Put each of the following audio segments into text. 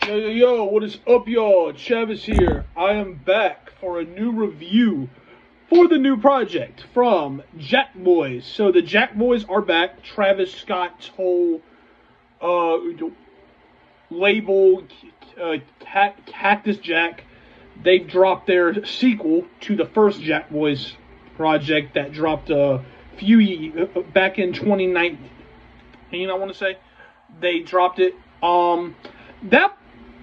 Yo, yo, yo, what is up, y'all? Travis here. I am back for a new review for the new project from Jackboys. So, the Jackboys are back. Travis Scott's whole uh, label, Cactus Jack, they dropped their sequel to the first Jackboys project that dropped back in 2019, I want to say. They dropped it. That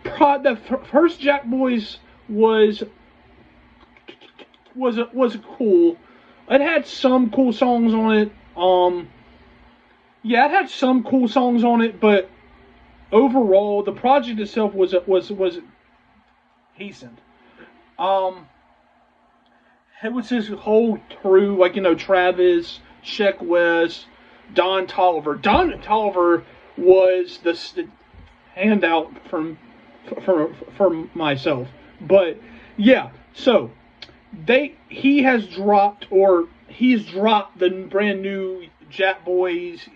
the first Jackboys was cool. It had some cool songs on it. Yeah, it had some cool songs on it, but overall, the project itself was decent. Um, it was his whole crew, like Travis, Sheck West, Don Tolliver. Don Tolliver was the handout for myself. But yeah, so he's dropped the brand new Jackboys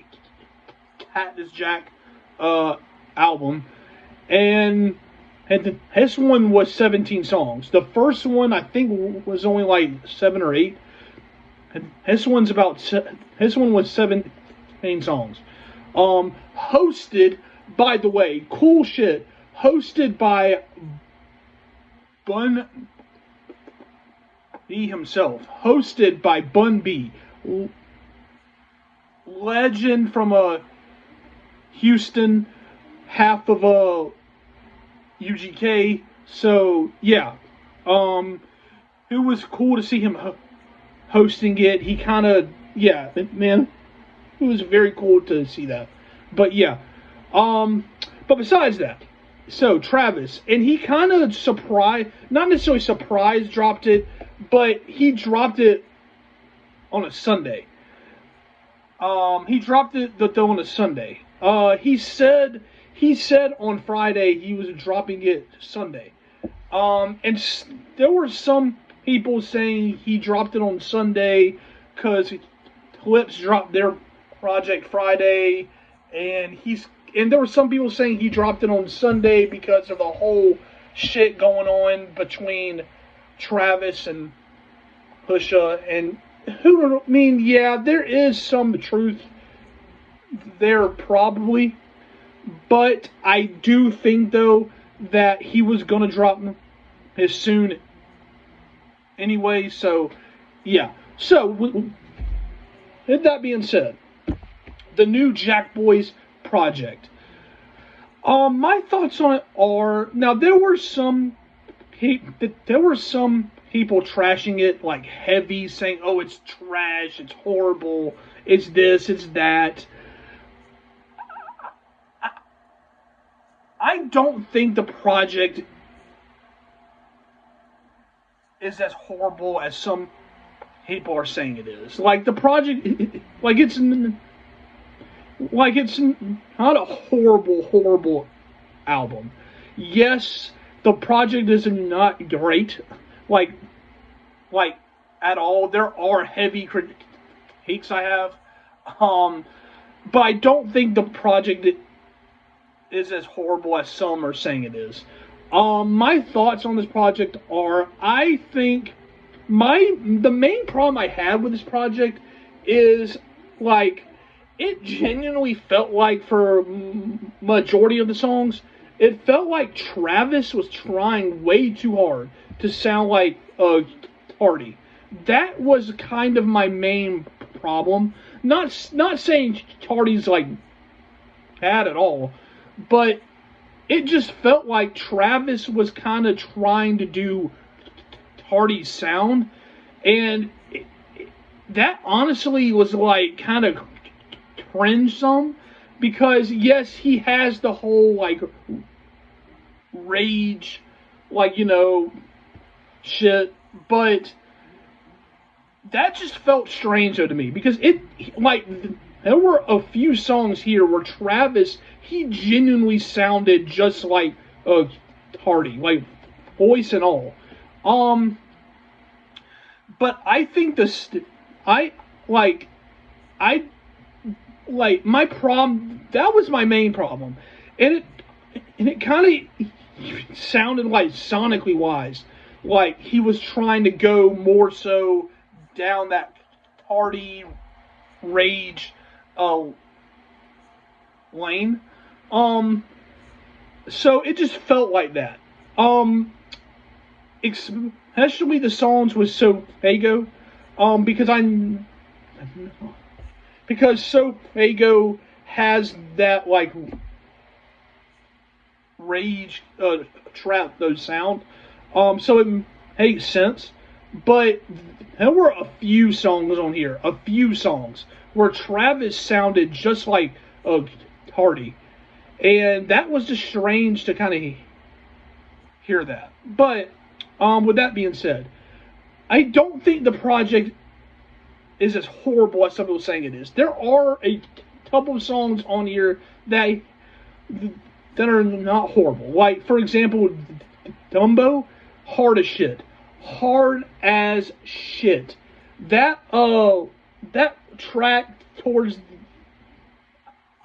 Cactus Jack album, and this one was 17 songs. The first one I think was only like 7 or 8. And this one was 17 songs. Hosted, by the way, cool shit. Hosted by Bun B himself. Hosted by Bun B, legend from Houston, half of UGK. So yeah, it was cool to see him hosting it. He kind of, yeah, man, it was very cool to see that. But yeah, but besides that, so Travis, and he kind of not necessarily surprise dropped it, but he dropped it on a Sunday. He dropped it though on a Sunday. He said on Friday he was dropping it Sunday. There were some people saying he dropped it on Sunday because Clips dropped their project Friday, and there were some people saying he dropped it on Sunday because of the whole shit going on between Travis and Pusha. And yeah, there is some truth there probably, but I do think though that he was gonna drop it soon anyway. So yeah. So with that being said, the new Jackboys project. My thoughts on it are, now there were some people trashing it like heavy, saying, "Oh, it's trash, it's horrible, it's this, it's that." I don't think the project is as horrible as some people are saying it is. Like the project, it's not a horrible album. Yes, the project is not great, like at all. There are heavy critiques I have, but I don't think the project is as horrible as some are saying it is. My thoughts on this project are, I think the main problem I have with this project is like, it genuinely felt like, for majority of the songs, it felt like Travis was trying way too hard to sound like Cardi. That was kind of my main problem. Not saying Cardi's like bad at all, but it just felt like Travis was kind of trying to do Cardi's sound, and that honestly was like kind of cringe some, because yes, he has the whole like rage, like shit, but that just felt strange though to me, because there were a few songs here where Travis, he genuinely sounded just like Hardy, like voice and all. But I think my problem, that was my main problem, and it kind of sounded like sonically wise, like he was trying to go more so down that party rage lane. So it just felt like that. Especially the songs with Sofago, because Sofago has that like rage trap those sound. So it makes sense. But there were a few songs on here, a few songs where Travis sounded just like Hardy, and that was just strange to kind of hear that. But with that being said, I don't think the project is as horrible as some people saying it is. There are a couple of songs on here that are not horrible. Like, for example, Dumbo, hard as shit. Hard as shit. That track towards,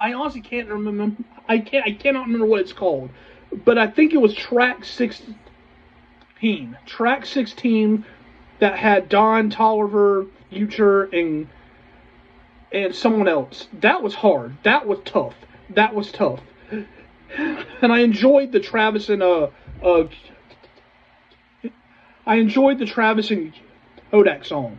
I honestly can't remember. I cannot remember what it's called, but I think it was track 16. Track 16 that had Don Tolliver, Future, and someone else. That was hard. That was tough. And I enjoyed the Travis and Kodak song.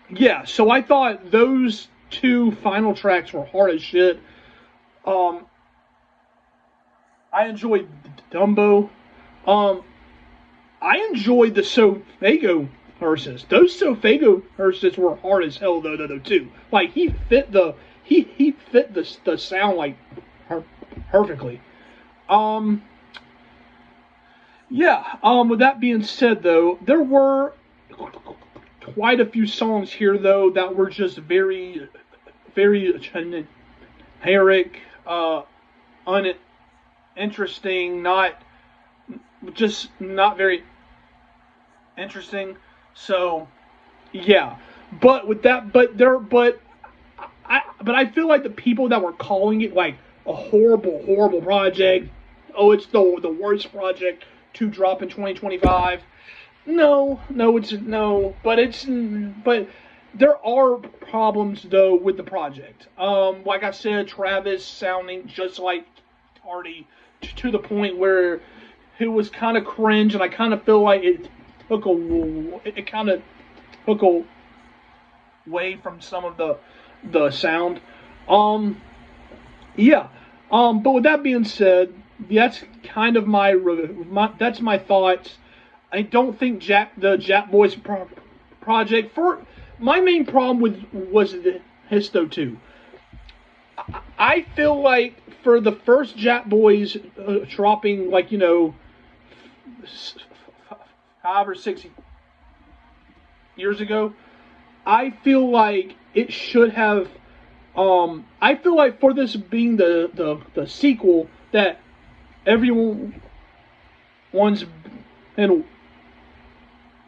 Yeah, so I thought those two final tracks were hard as shit. I enjoyed Dumbo. I enjoyed the Sofago verses. Those Sofago verses were hard as hell though too. Like he fit the sound like perfectly. Yeah. With that being said, though, there were quite a few songs here though that were just very, very generic, uninteresting, not very interesting. So, yeah. But with that, I feel like the people that were calling it like a horrible project. Oh, it's the worst project to drop in 2025. No, but there are problems though with the project. Like I said, Travis sounding just like Hardy to the point where it was kind of cringe, and I kind of feel like it kind of took away from some of the sound. Yeah. But with that being said, that's kind of my thoughts. I don't think the Jackboys project, for my main problem was the Histo 2. I feel like for the first Jackboys dropping 5 or 6 years ago, I feel like it should have. I feel like for this being the sequel that everyone's been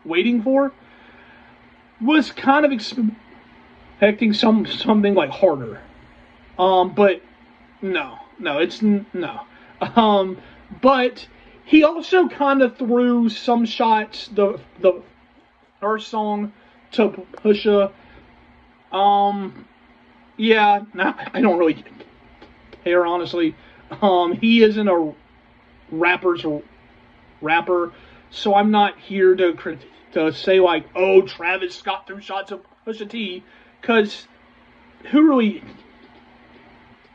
waiting for, was kind of expecting something like harder. But no, it's no. But he also kind of threw some shots the first song to Pusha. Yeah, I don't really care, honestly. He isn't a rapper, so I'm not here to say like, oh, Travis Scott threw shots of Pusha T, because who really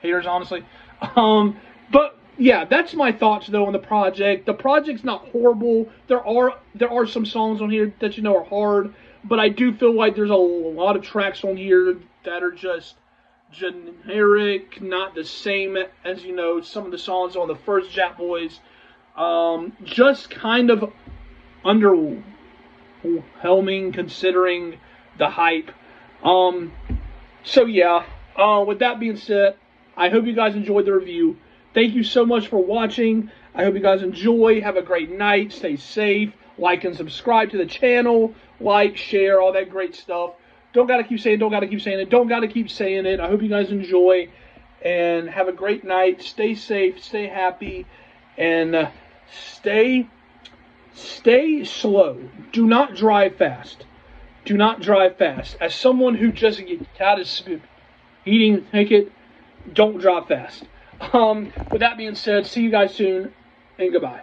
cares, honestly? But yeah, that's my thoughts though on the project. The project's not horrible. There are some songs on here that are hard, but I do feel like there's a lot of tracks on here that are just generic, not the same as some of the songs on the first Jackboys. Just kind of underwhelming considering the hype. So yeah. With that being said, I hope you guys enjoyed the review. Thank you so much for watching. I hope you guys enjoy. Have a great night. Stay safe. Like and subscribe to the channel. Like, share, all that great stuff. Don't gotta keep saying it. Don't gotta keep saying it. I hope you guys enjoy. and have a great night. Stay safe, stay happy, and stay slow. Do not drive fast. Do not drive fast. As someone who just got a speeding ticket, don't drive fast. With that being said, see you guys soon, and goodbye.